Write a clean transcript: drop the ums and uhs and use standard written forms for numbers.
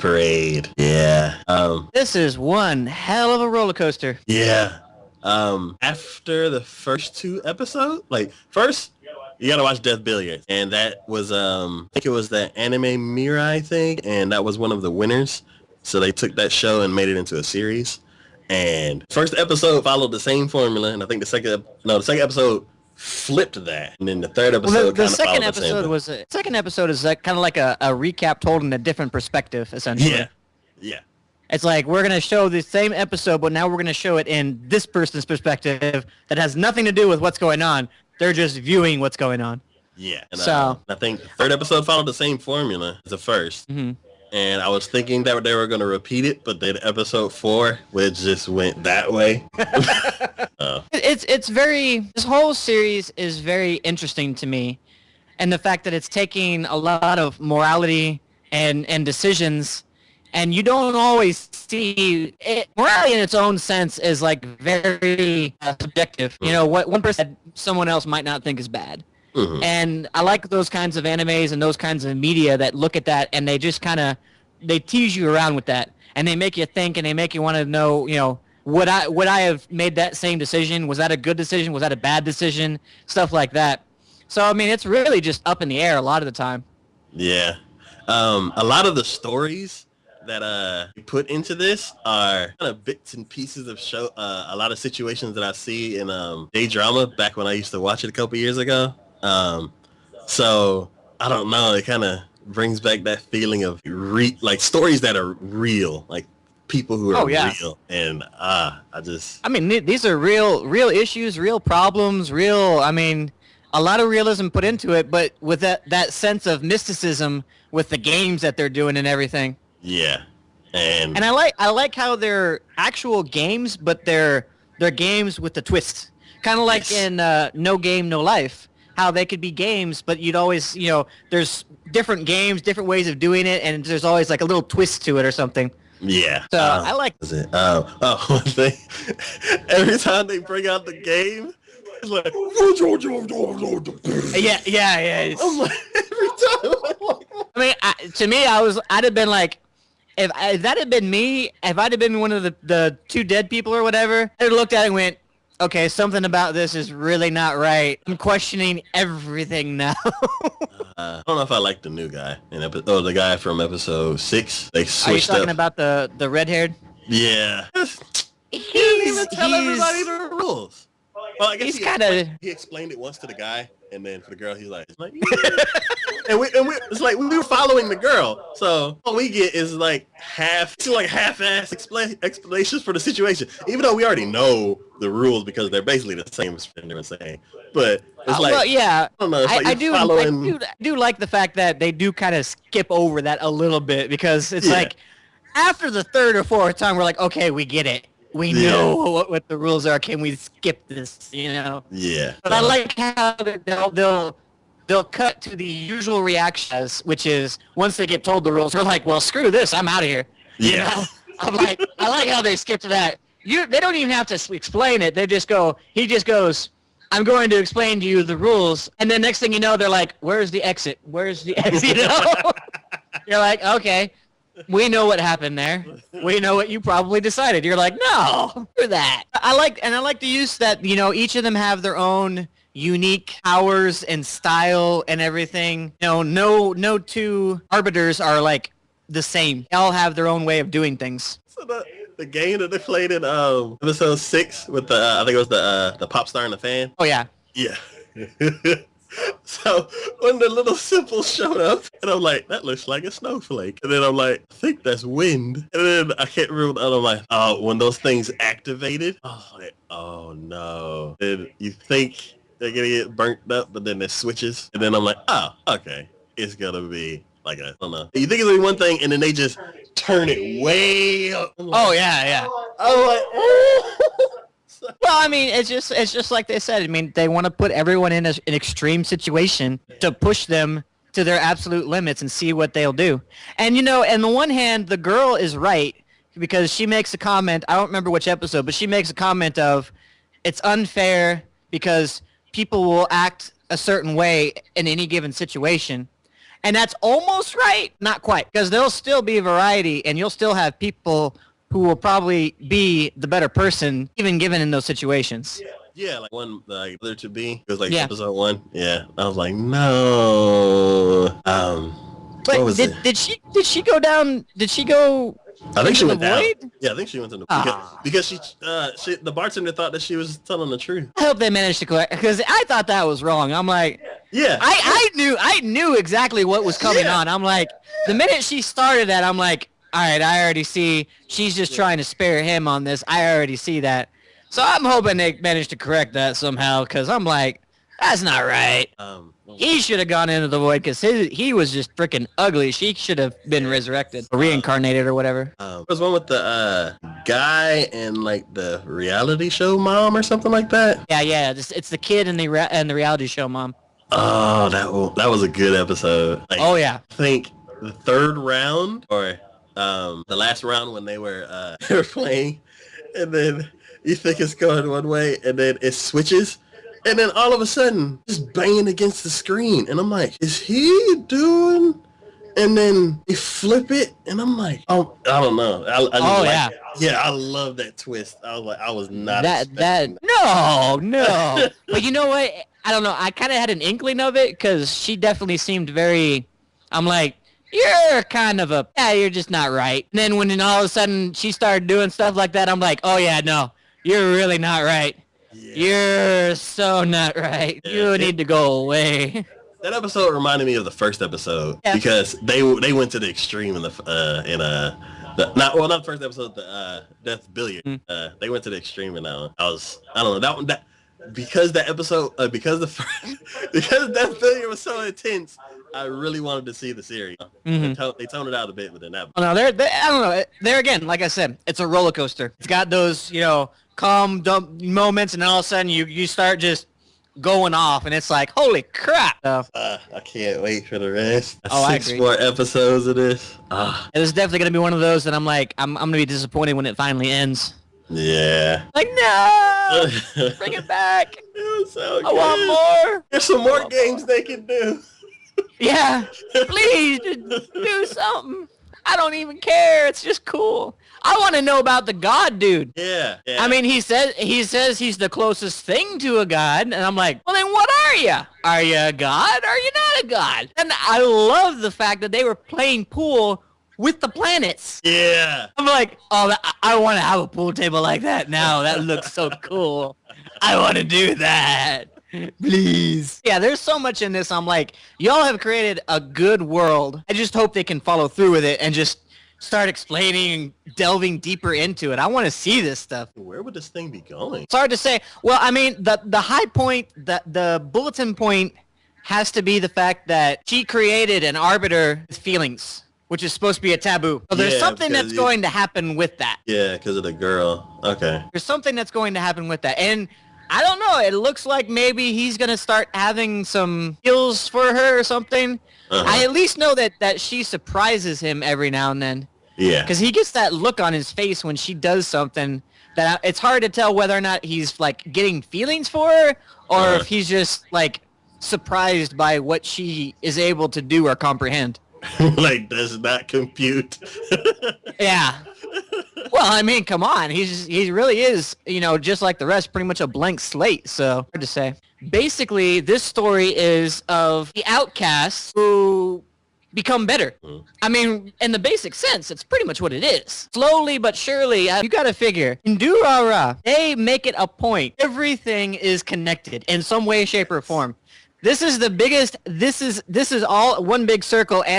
Parade. Yeah. This is one hell of a roller coaster. Yeah. After the first 2 episodes, like first you gotta watch Death Billiards, and that was I think it was the Anime Mirai thing, and that was one of the winners. So they took that show and made it into a series. And first episode followed the same formula, and I think the second episode flipped that, and then the third episode. The second episode is like, kind of like a recap told in a different perspective, essentially. Yeah. Yeah. It's like we're going to show the same episode, but now we're going to show it in this person's perspective that has nothing to do with what's going on. They're just viewing what's going on. Yeah. And, I think the third episode followed the same formula as the first. Mm-hmm. And I was thinking that they were going to repeat it, but then episode 4, it just went that way. It's very, this whole series is very interesting to me. And the fact that it's taking a lot of morality and decisions, and you don't always see it. Morality in its own sense is like very subjective. You know, what one person, someone else might not think is bad. Mm-hmm. And I like those kinds of animes and those kinds of media that look at that and they just kind of, they tease you around with that. And they make you think and they make you want to know, you know, would I have made that same decision? Was that a good decision? Was that a bad decision? Stuff like that. So, I mean, it's really just up in the air a lot of the time. Yeah. A lot of the stories that put into this are kind of bits and pieces of show. A lot of situations that I see in J-drama back when I used to watch it a couple years ago. So I don't know. It kind of brings back that feeling of like stories that are real, like people who are real. And I mean, these are real issues, real problems, a lot of realism put into it, but with that sense of mysticism with the games that they're doing and everything. Yeah. And I like how they're actual games, but they're games with the twist. Kind of like in No Game, No Life. How they could be games, but you'd always, you know, there's different games, different ways of doing it, and there's always like a little twist to it or something. Yeah. So I like it. One thing, every time they bring out the game, it's like, yeah. I'm like, every time. I mean, to me, I'd have been like, if that had been me, if I'd have been one of the two dead people or whatever, I'd have looked at it and went, okay, something about this is really not right. I'm questioning everything now. I don't know if I like the new guy. The guy from episode 6. They switched up. Are you talking about the red-haired? Yeah. He didn't even tell everybody the rules. Well, I guess he explained it once to the guy, and then for the girl, he's like, and we it's like we were following the girl, so all we get is like half-ass explanations for the situation, even though we already know the rules because they're basically the same as they were saying. But it's like, well, yeah, I don't know. It's like I do like the fact that they do kind of skip over that a little bit because it's like after the third or fourth time, we're like, okay, we get it. We know what the rules are. Can we skip this? You know? Yeah. But I like how they'll cut to the usual reactions, which is once they get told the rules, they're like, well, screw this. I'm out of here. You know? I like how they skip to that. They don't even have to explain it. He just goes, I'm going to explain to you the rules. And then next thing you know, they're like, where's the exit? Where's the exit? You know? You're like, okay. We know what happened there. We know what you probably decided. You're like, no, do that. I like the use that, you know, each of them have their own unique powers and style and everything. You know, no two arbiters are like the same. They all have their own way of doing things. So the game that they played in episode 6 with I think it was the pop star and the fan. Oh yeah. Yeah. So when the little simple showed up, and I'm like, that looks like a snowflake. And then I'm like, I think that's wind. And then I can't remember. And I'm like, oh, when those things activated, I was like, oh no. And you think they're gonna get burnt up, but then it switches. And then I'm like, oh, okay, it's gonna be like I don't know. You think it's gonna be one thing, and then they just turn it way up. Like, oh yeah. I'm like, oh. Well, I mean, it's just like they said. I mean, they want to put everyone in an extreme situation to push them to their absolute limits and see what they'll do. And, you know, on the one hand, the girl is right because she makes a comment. I don't remember which episode, but she makes a comment of it's unfair because people will act a certain way in any given situation. And that's almost right, not quite, because there'll still be variety, and you'll still have people who will probably be the better person, even given in those situations. Yeah, like one, like Other to Be. It was like Yeah. episode 1. Yeah, I was like, no. But what was it? did she go down? Did she go? I think she into went the down. void? Yeah, I think she went in the Ah. because she the bartender thought that she was telling the truth. I hope they managed to correct, because I thought that was wrong. I'm like, Yeah. I knew exactly what was coming on. I'm like, the minute she started that, I'm like, all right, I already see she's just trying to spare him on this. I already see that. So I'm hoping they managed to correct that somehow, because I'm like, that's not right. He should have gone into the void, because he was just freaking ugly. She should have been resurrected, or reincarnated, or whatever. There was one with the guy and like the reality show mom or something like that. Yeah. It's the kid and the reality show mom. Oh, that was a good episode. Like, Oh yeah. I think the third round or the last round when they were they were playing, and then you think it's going one way, and then it switches. And then all of a sudden, just banging against the screen. And I'm like, is he doing? And then they flip it. And I'm like, oh, I don't know. Yeah, I love that twist. I was like, I was not expecting that. No. But you know what? I don't know. I kind of had an inkling of it, because she definitely seemed very, I'm like, you're kind of you're just not right. And then when all of a sudden she started doing stuff like that, I'm like, oh yeah, no, you're really not right. Yeah. You're so not right. You need to go away. That episode reminded me of the first episode because they went to the extreme in the not the first episode, the Death Billiard. They went to the extreme in that one. I don't know because that episode because Death Billiard was so intense. I really wanted to see the series. Mm-hmm. They toned it out a bit within that. No, I don't know. There again, like I said, it's a roller coaster. It's got those, calm, dumb moments, and all of a sudden you start just going off, and it's like, holy crap. So, I can't wait for the rest. I agree. 6 more episodos of this. It was definitely going to be one of those that I'm like, I'm going to be disappointed when it finally ends. Yeah. Like, no! Bring it back. It was so good. I want more. There's some more games they can do. Yeah. Please, just do something. I don't even care. It's just cool. I want to know about the god dude. Yeah. I mean, he says he's the closest thing to a god, and I'm like, well, then what are you? Are you a god? Are you not a god? And I love the fact that they were playing pool with the planets. Yeah. I'm like, oh, I want to have a pool table like that now. That looks so cool. I want to do that. Please. Yeah, there's so much in this. I'm like, y'all have created a good world. I just hope they can follow through with it and just start explaining and delving deeper into it. I want to see this stuff. Where would this thing be going? It's hard to say. Well, I mean, the high point, the bulletin point has to be the fact that she created an arbiter with feelings, which is supposed to be a taboo. So there's something that's going to happen with that. Yeah, because of the girl. Okay. There's something that's going to happen with that. And I don't know. It looks like maybe he's going to start having some feels for her or something. I at least know that she surprises him every now and then. Yeah. Because he gets that look on his face when she does something that it's hard to tell whether or not he's like getting feelings for her or if he's just like surprised by what she is able to do or comprehend. Like, does not compute. Yeah. Well, I mean, come on. He really is, just like the rest, pretty much a blank slate. So hard to say. Basically, this story is of the outcasts who become better. I mean, in the basic sense, it's pretty much what it is. Slowly but surely, you got to figure, in Durara, they make it a point. Everything is connected in some way, shape, or form. This is the biggest, this is all one big circle, and